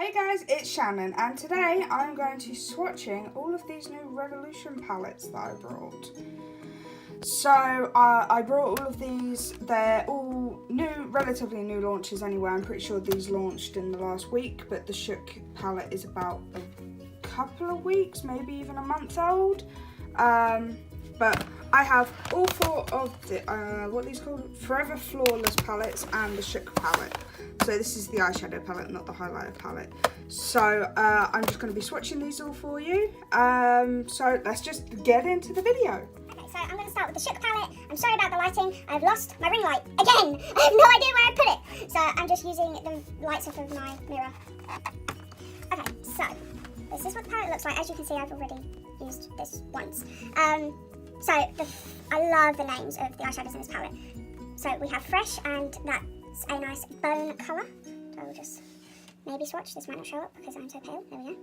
Hey guys, it's Shannon, and today I'm going to be swatching all of these new Revolution palettes that I brought. So I brought all of these. They're all new, relatively new launches anyway. I'm pretty sure these launched in the last week, but the Shook palette is about a couple of weeks, maybe even a month old. But I have all four of the, what are these called? Forever Flawless palettes and the Shook palette. So this is the eyeshadow palette, not the highlighter palette. So I'm just going to be swatching these all for you. So let's just get into the video. Okay, so I'm going to start with the Shook palette. I'm sorry about the lighting. I've lost my ring light again. I have no idea where I put it. So I'm just using the lights off of my mirror. Okay, so this is what the palette looks like. As you can see, I've already used this once. I love the names of the eyeshadows in this palette. So we have Fresh, and that's a nice bone colour. So I will just maybe swatch. This might not show up because I'm so pale. There we go.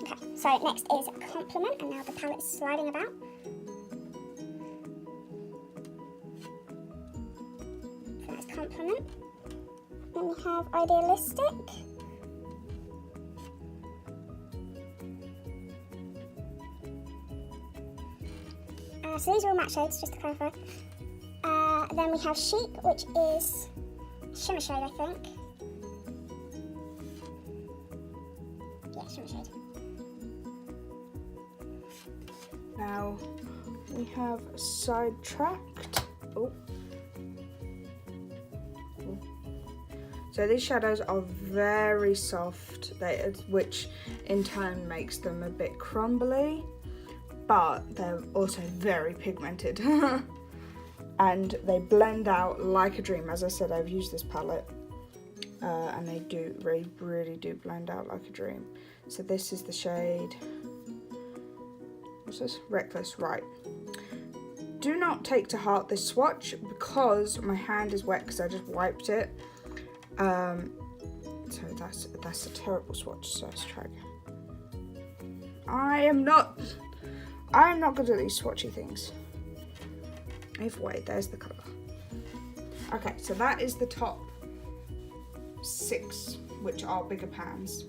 Okay, so next is Compliment, and now the palette is sliding about. So that's Compliment. Then we have Idealistic. So these are all matte shades, just to clarify. Then we have Chic, which is shimmer shade, I think. Yeah, shimmer shade. Now we have Sidetracked. So these shadows are very soft, which in turn makes them a bit crumbly, but they're also very pigmented. And they blend out like a dream. As I said, I've used this palette and they really do blend out like a dream. So this is the shade, what's this? Reckless, right. Do not take to heart this swatch because my hand is wet because I just wiped it. So that's a terrible swatch, so let's try again. I am not good at these swatchy things. Wait, there's the colour. Okay, so that is the top 6, which are bigger pans.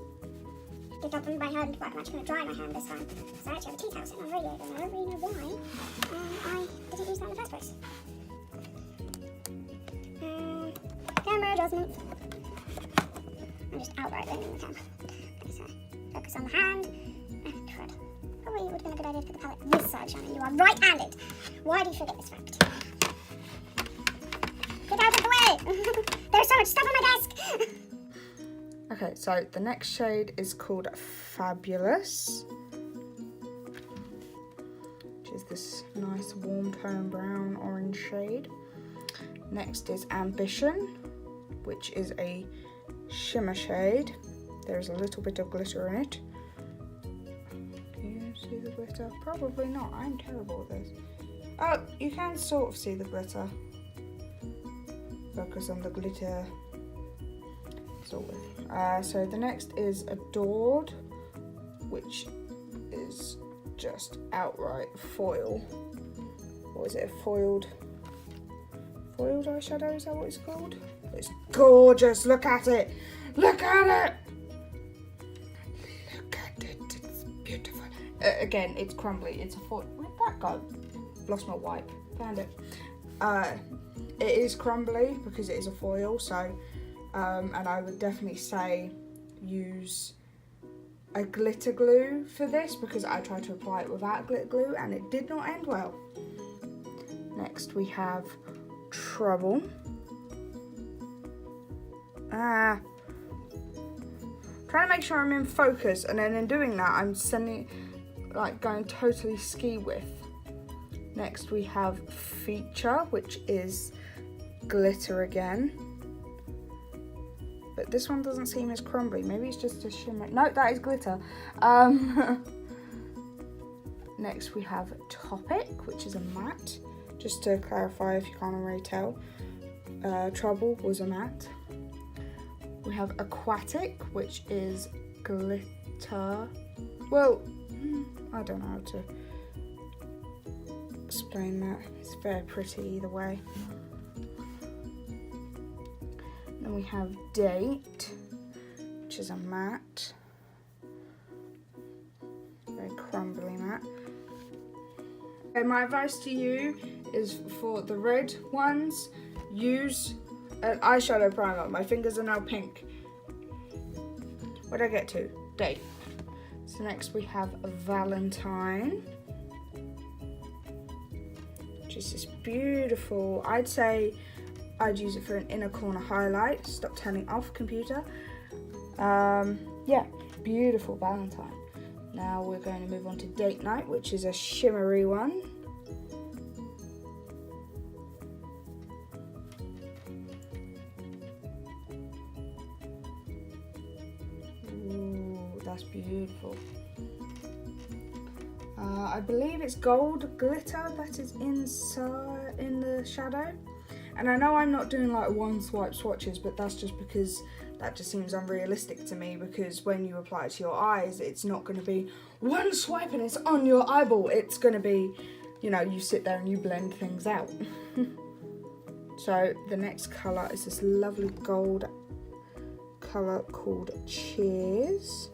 Did not move my hand, but I'm actually going to dry my hand this time. So I actually have a tea towel sitting on the radiator, and I don't really know why I didn't use that in the first place. Camera adjustment. I'm just outright bending the camera. Okay, so focus on the hand. Crud. Probably would have been a good idea to put the palette this side, Shannon. You are right-handed. Why do you forget this fact? Get out of the way! There's so much stuff on my desk! Okay, so the next shade is called Fabulous, which is this nice warm tone brown orange shade. Next is Ambition, which is a shimmer shade. There's a little bit of glitter in it. See the glitter? Probably not. I'm terrible at this. Oh, you can sort of see the glitter. Focus on the glitter. Sort of. So the next is Adored, which is just outright foil. What is it? A foiled eyeshadow? Is that what it's called? It's gorgeous. Look at it. Look at it. Look at it. It's beautiful. Again, it's crumbly. It's a foil. Where'd that go? Lost my wipe. Found it. It is crumbly because it is a foil. So, and I would definitely say use a glitter glue for this because I tried to apply it without glitter glue and it did not end well. Next we have Trouble. Trying to make sure I'm in focus, and then in doing that I'm going totally ski with. Next we have Feature, which is glitter again, but this one doesn't seem as crumbly. Maybe it's just a shimmer. No, that is glitter. Next we have Topic, which is a matte. Just to clarify if you can't already tell, Trouble was a matte. We have Aquatic, which is glitter. Well, I don't know how to explain that. It's very pretty either way. Then we have Date, which which is a matte. Very crumbly matte. And my advice to you is for the red ones, use an eyeshadow primer. My fingers are now pink. What did I get to? Date. So next we have a Valentine, which is this beautiful, I'd say I'd use it for an inner corner highlight. Stop turning off, computer. Yeah, beautiful Valentine. Now we're going to move on to Date Night, which is a shimmery one. Ooh, that's beautiful. I believe it's gold glitter that is inside in the shadow. And I know I'm not doing like one swipe swatches, but that's just because that just seems unrealistic to me, because when you apply it to your eyes, it's not going to be one swipe and it's on your eyeball. It's going to be, you know, you sit there and you blend things out. So the next colour is this lovely gold colour called Cheers.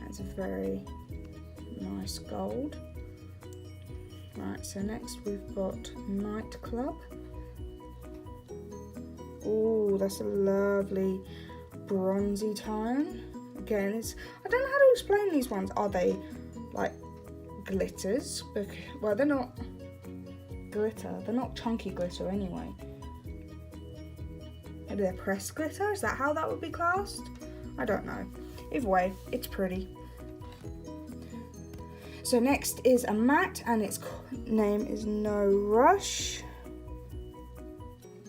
That's a very nice gold. Right, so next we've got Nightclub. Oh, that's a lovely bronzy tone. Again, I don't know how to explain these ones. Are they like glitters? Well, they're not glitter. They're not chunky glitter anyway. Maybe they're pressed glitter? Is that how that would be classed? I don't know. Either way, it's pretty. So next is a matte, and its name is No Rush.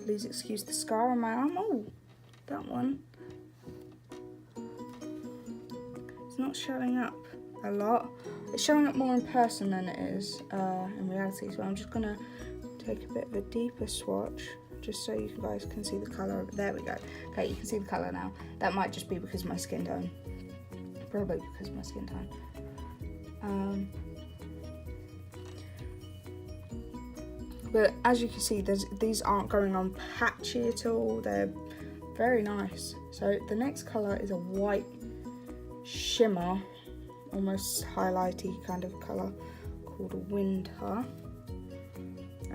Please excuse the scar on my arm. Oh, that one. It's not showing up a lot. It's showing up more in person than it is in reality. So I'm just gonna take a bit of a deeper swatch, just so you guys can see the colour. There we go. Okay, you can see the colour now. That might just be because of my skin tone. Probably because of my skin tone. But as you can see, these aren't going on patchy at all. They're very nice. So the next colour is a white shimmer, almost highlighty kind of colour called Winter.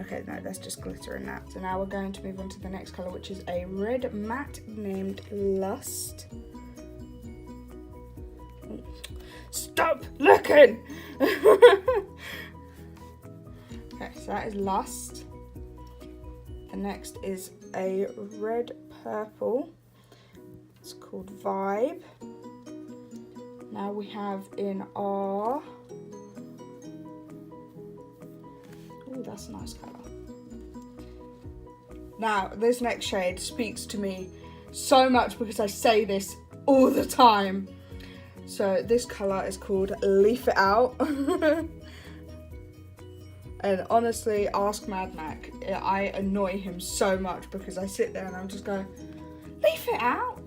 Okay, no, that's just glitter in that. So now we're going to move on to the next colour, which is a red matte named Lust. Stop looking! Okay, so that is Lust. The next is a red purple. It's called Vibe. Now we have in our... Oh, that's a nice colour. Now, this next shade speaks to me so much because I say this all the time. So this colour is called Leaf It Out. And honestly, ask Mad Mac. I annoy him so much because I sit there and I'm just going, leave it out.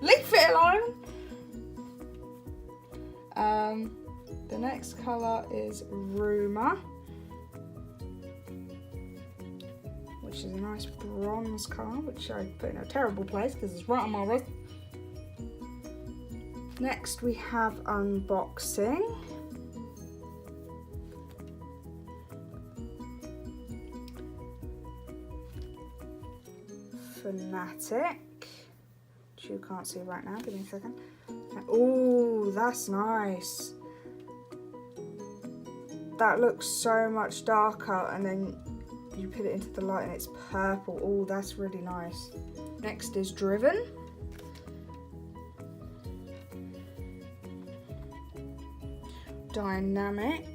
Leave it alone. The next colour is Rumour, which is a nice bronze colour, which I put in a terrible place because it's right on my wrist. Next we have Unboxing. Fanatic, which you can't see right now. Give me a second. Oh, that's nice. That looks so much darker, and then you put it into the light and it's purple. Oh, that's really nice. Next is Driven. Dynamic.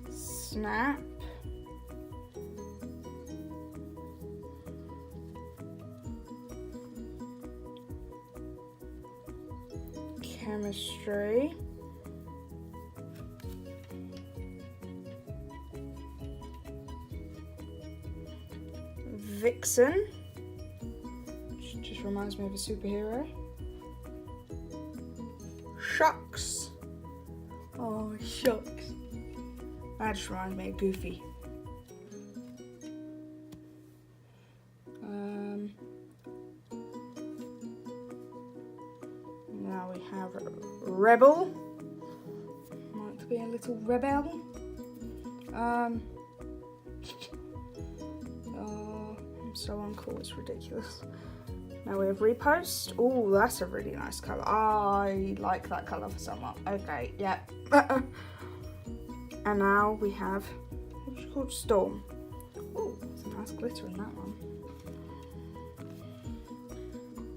Snap. Chemistry. Vixen, which just reminds me of a superhero. Shucks. Oh, Shucks. That just reminds me of Goofy. have Rebel. Might be a little rebel. Oh, I'm so uncool, it's ridiculous. Now we have Repost. Oh, that's a really nice colour. I like that colour for summer. Okay, yeah. And now we have, what's it called? Storm. Oh, there's a nice glitter in that one.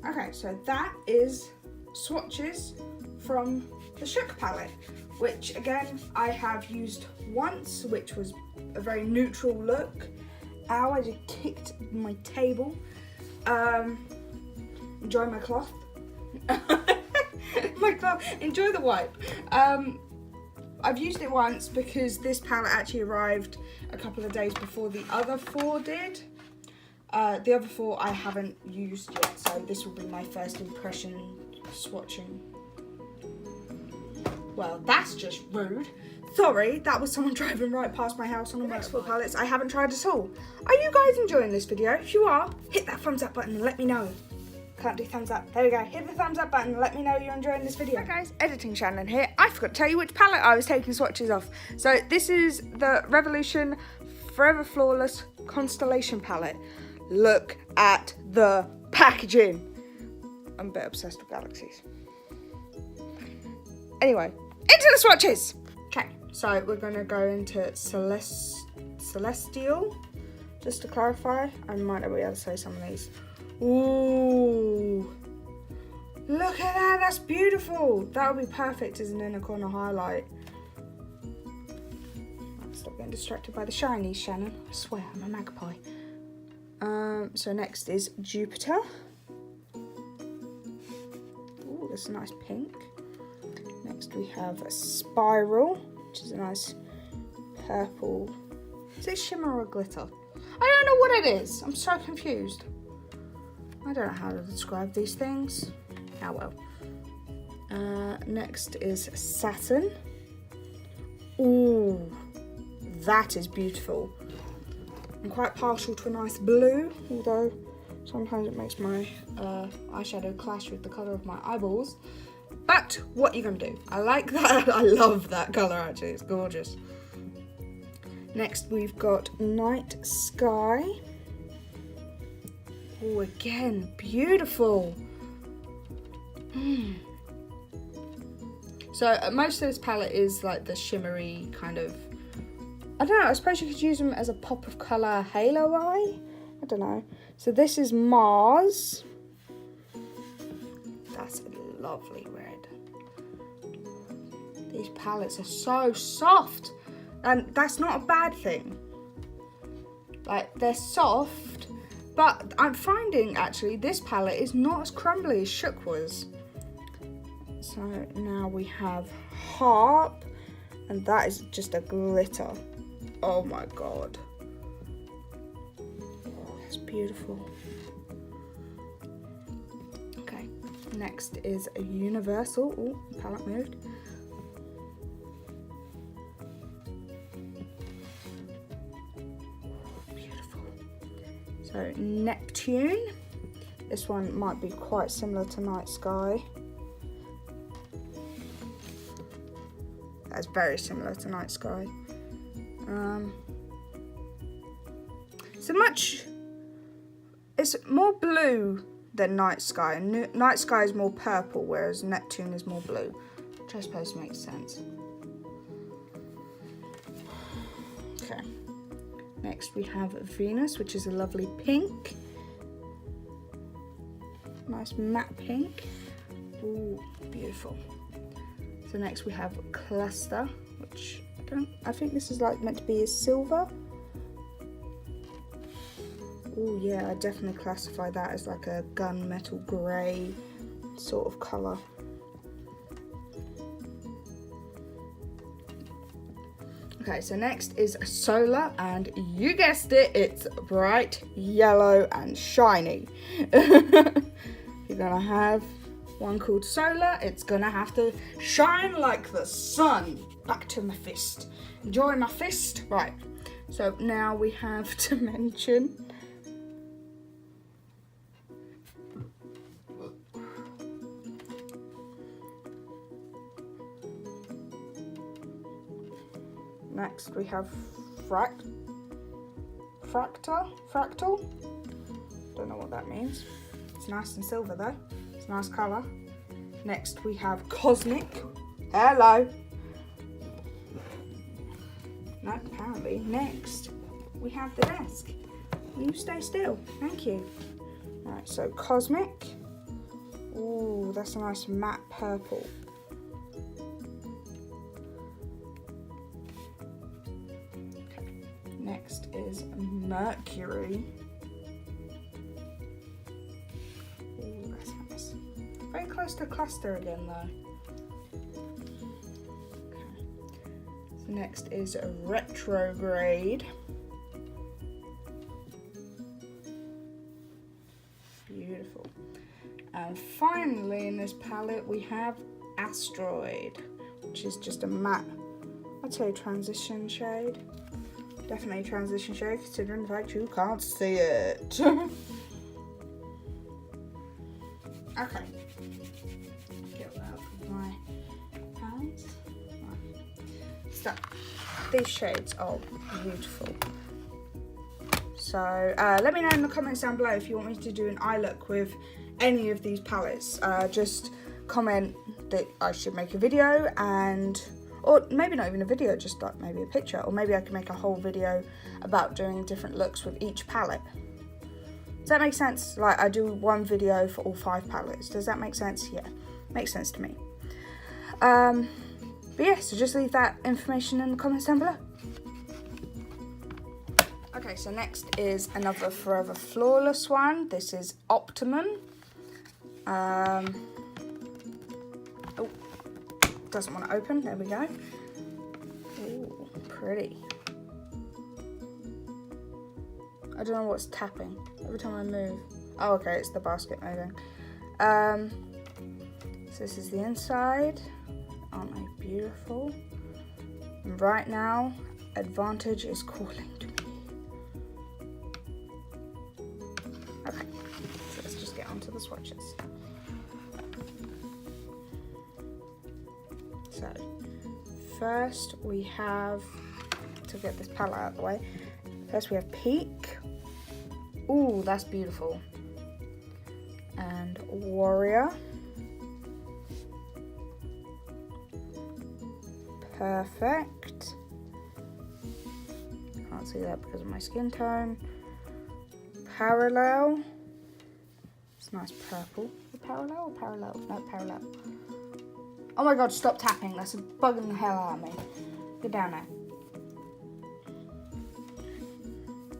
Okay, so that is swatches from the Shook palette, which again I have used once, which was a very neutral look. Ow, I just kicked my table. Enjoy my cloth. My cloth. Enjoy the wipe. I've used it once because this palette actually arrived a couple of days before the other 4 did. The other 4 I haven't used yet, so this will be my first impression swatching. Well, that's just rude. Sorry, that was someone driving right past my house on the next 4 palettes I haven't tried at all. Are you guys enjoying this video? If you are, hit that thumbs up button and let me know. Can't do thumbs up. There we go. Hit the thumbs up button and let me know you're enjoying this video. Hi guys, Editing Shannon here. I forgot to tell you which palette I was taking swatches of. So this is the Revolution Forever Flawless Constellation palette. Look at the packaging. I'm a bit obsessed with galaxies. Anyway, into the swatches. Okay, so we're going to go into Celestial. Just to clarify, I might not be able to say some of these. Ooh, look at that, that's beautiful. That would be perfect as an inner corner highlight. Stop getting distracted by the shinies, Shannon. I swear, I'm a magpie. So next is Jupiter. Ooh, that's a nice pink. Next we have a Spiral, which is a nice purple. Is it shimmer or glitter? I don't know what it is. I'm so confused. I don't know how to describe these things. Oh well. Next is Saturn. Ooh, that is beautiful. I'm quite partial to a nice blue, although sometimes it makes my eyeshadow clash with the colour of my eyeballs. But what are you going to do? I like that. I love that colour actually. It's gorgeous. Next we've got Night Sky. Oh, again, beautiful. So most of this palette is like the shimmery kind of, I don't know, I suppose you could use them as a pop of colour halo eye. I don't know. So this is Mars. That's a lovely red. These palettes are so soft. And that's not a bad thing. Like, they're soft, but I'm finding actually this palette is not as crumbly as Shook was. So now we have Harp, and that is just a glitter. Oh my god. Oh, that's beautiful. Okay, next is a Universal. Oh, palette moved. So Neptune, this one might be quite similar to Night Sky. That's very similar to Night Sky. It's more blue than Night Sky. Night Sky is more purple, whereas Neptune is more blue, which I suppose makes sense. Okay. Next we have Venus, which is a lovely pink. Nice matte pink. Ooh, beautiful. So next we have Cluster, which I think this is like meant to be a silver. Oh yeah, I definitely classify that as like a gunmetal grey sort of colour. Okay, so next is Solar, and you guessed it, it's bright yellow and shiny. You're gonna have one called Solar, it's gonna have to shine like the sun. Back to my fist. Enjoy my fist. Right, so now we have Dimension. Next we have Fractal. Don't know what that means. It's nice and silver though. It's a nice colour. Next we have Cosmic. Hello. No, apparently. Next we have the desk. You stay still. Thank you. Right, so Cosmic. Ooh, that's a nice matte purple. Okay. Next is Mercury. Ooh, that's nice. Very close to cluster again though. Okay. So next is Retrograde. Beautiful. And finally in this palette we have Asteroid, which is just a matte, I'd say transition shade. Definitely a transition shade considering the fact you can't see it. Okay. Get that out of my hands. Right. So, these shades are beautiful. So let me know in the comments down below if you want me to do an eye look with any of these palettes. Just comment that I should make a video, or maybe not even a video, just like maybe a picture, or maybe I can make a whole video about doing different looks with each palette. Does that make sense? Like I do one video for all 5 palettes. Does that make sense? Yeah, makes sense to me. But yeah, so just leave that information in the comments down below. Okay, so next is another Forever Flawless one. This is Optimum. Oh, doesn't want to open. There we go. Ooh, pretty. I don't know what's tapping every time I move. Oh, okay, it's the basket moving. So this is the inside. Aren't they beautiful? And right now, Advantage is calling to me. Okay, so let's just get onto the swatches. So, first we have, to get this palette out of the way, first we have Peak. Ooh, that's beautiful. And Warrior. Perfect. Can't see that because of my skin tone. Parallel. It's nice purple. Parallel or parallel? No, parallel. Oh my god, stop tapping. That's bugging the hell out of me. Get down there.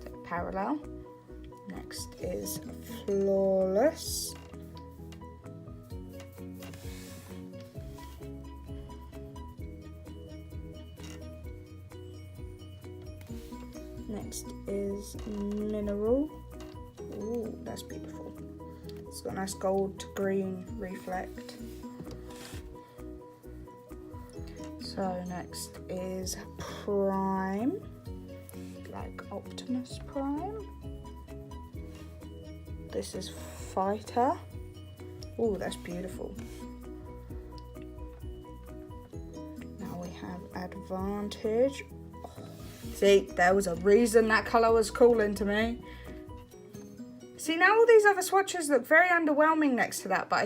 So, parallel. Next is Flawless. Next is Mineral. Ooh, that's beautiful. It's got a nice gold to green reflect. So next is Prime, like Optimus Prime. This is Fighter. Ooh, that's beautiful. Now we have Advantage. See, there was a reason that colour was calling to me. See, now all these other swatches look very underwhelming next to that, but I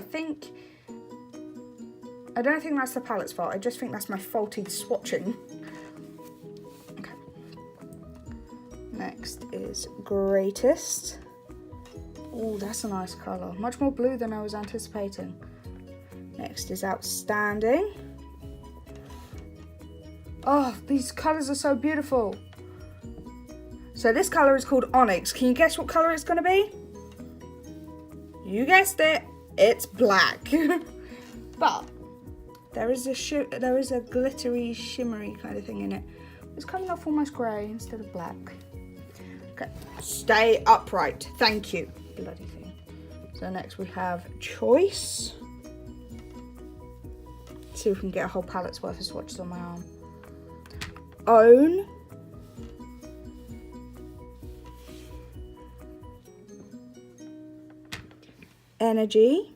don't think that's the palette's fault. I just think that's my faulty swatching. Okay. Next is Greatest. Oh, that's a nice colour. Much more blue than I was anticipating. Next is Outstanding. Oh, these colours are so beautiful. So this colour is called Onyx. Can you guess what colour it's going to be? You guessed it. It's black. But there is a glittery, shimmery kind of thing in it. It's coming off almost grey instead of black. Okay, stay upright. Thank you. Bloody thing. So next we have Choice. Let's see if we can get a whole palette's worth of swatches on my arm. Own. Energy.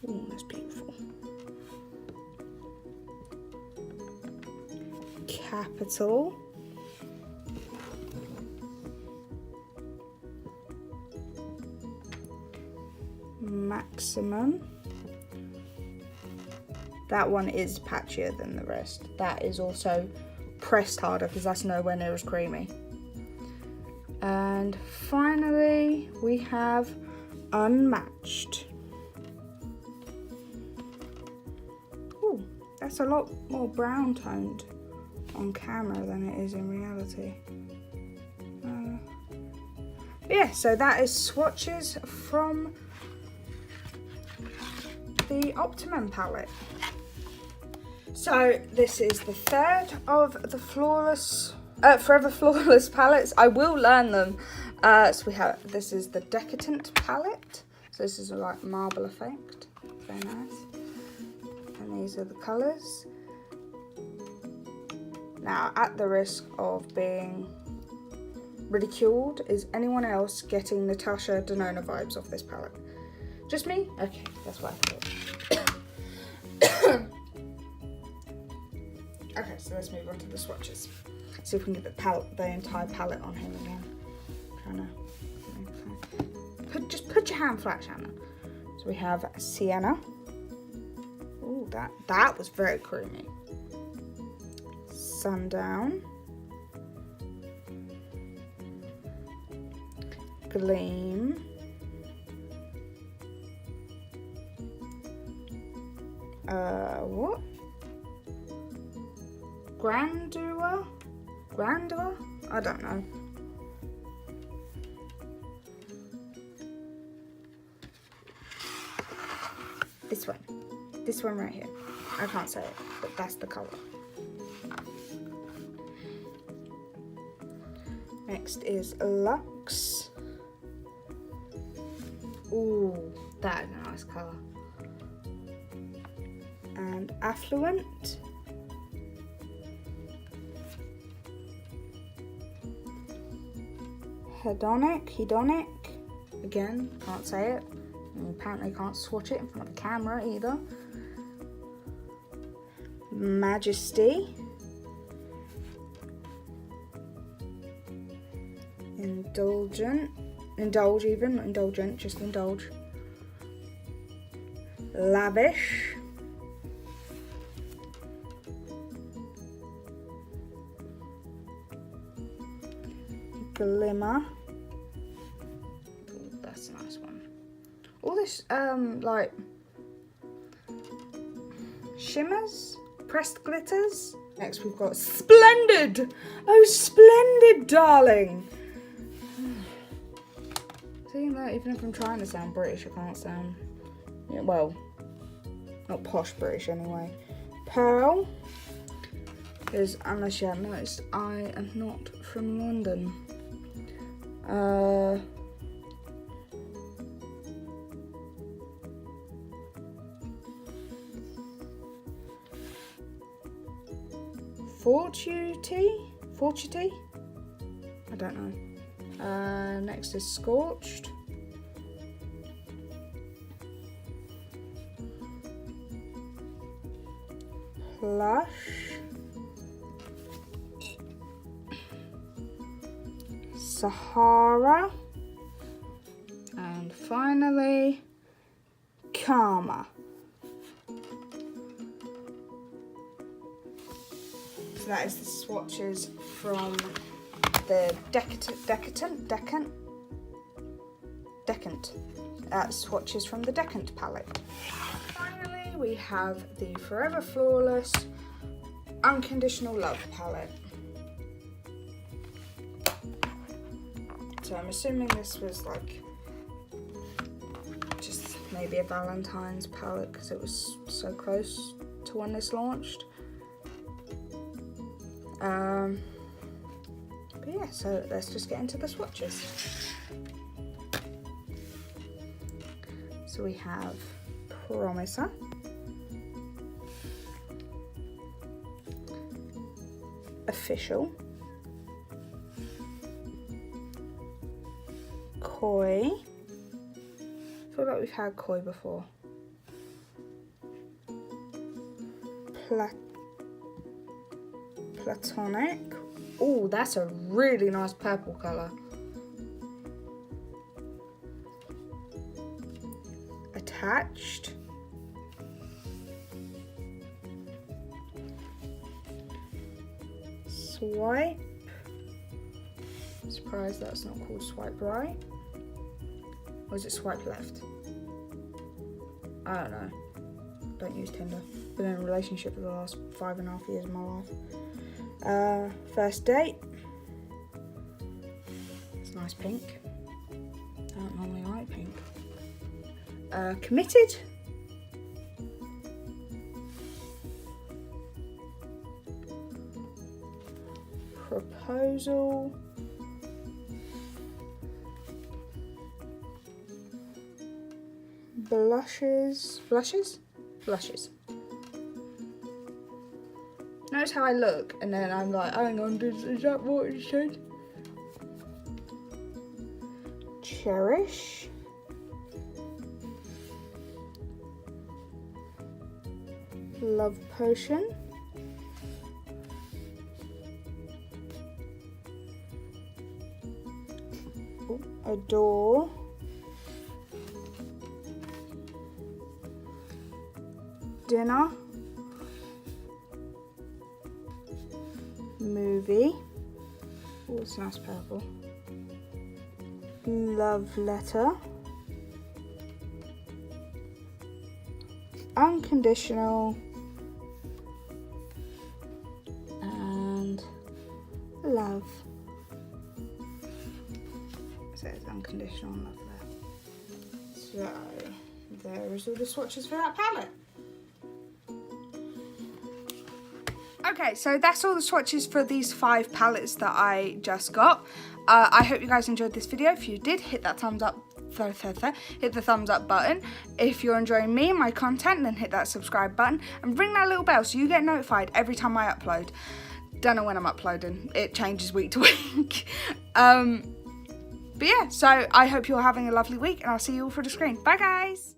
Ooh, that's beautiful. Capital. Maximum. That one is patchier than the rest. That is also pressed harder because that's nowhere near as creamy. And finally, we have Unmatched. Ooh, that's a lot more brown toned on camera than it is in reality. Yeah, so that is swatches from the Optimum palette. So this is the third of the Forever Flawless palettes. I will learn them. So we have, this is the Decadent palette. So this is a like marble effect, very nice. And these are the colours. Now, at the risk of being ridiculed, is anyone else getting Natasha Denona vibes off this palette? Just me? Okay, that's what I thought. Okay, so let's move on to the swatches. See if we can get the entire palette on him again. Just put your hand flat, Shannon. So we have Sienna. Ooh, that was very creamy. Sundown. Gleam. What? Grandeur? I don't know. This one right here. I can't say it, but that's the colour. Next is Luxe. Ooh, that is a nice colour. And Affluent. Hedonic. Again, can't say it. And apparently can't swatch it in front of the camera either. Majesty. Indulgent. Indulge even, not indulgent, just indulge. Lavish. Glimmer. Ooh, that's a nice one. All this like shimmers, pressed glitters. Next we've got Splendid. Oh, Splendid, darling. See that? Even if I'm trying to sound British, I can't sound. Yeah, well, not posh British anyway. Pearl. Because unless you haven't noticed, I am not from London. Fortuity? I don't know. Next is Scorched. Plush. Sahara. And finally, Karma. So that is the swatches from the Decant swatches from the Decant palette. Finally, we have the Forever Flawless Unconditional Love palette. So I'm assuming this was like just maybe a Valentine's palette because it was so close to when this launched. But yeah, so let's just get into the swatches. So we have Promiser, Official, Koi. I feel like we've had Koi before. Platonic. Oh, that's a really nice purple colour. Attached. Swipe. Surprised that's not called swipe right. Or is it swipe left? I don't know. Don't use Tinder. Been in a relationship for the last 5.5 years of my life. First date. It's nice pink. I don't normally like pink. Committed. Proposal. Blushes. Blushes? Blushes. Notice how I look and then I'm like, hang on, is that what it said? Cherish. Love potion. Ooh, adore. Dinner. Movie. Oh, it's nice purple. Love letter. Unconditional. And love. So it's unconditional and love there. So there is all the swatches for that palette. Okay, so that's all the swatches for these 5 palettes that I just got. I hope you guys enjoyed this video. If you did, hit that thumbs up. Hit the thumbs up button. If you're enjoying me and my content, then hit that subscribe button and ring that little bell so you get notified every time I upload. Don't know when I'm uploading. It changes week to week. But yeah, so I hope you're having a lovely week and I'll see you all through the screen. Bye guys!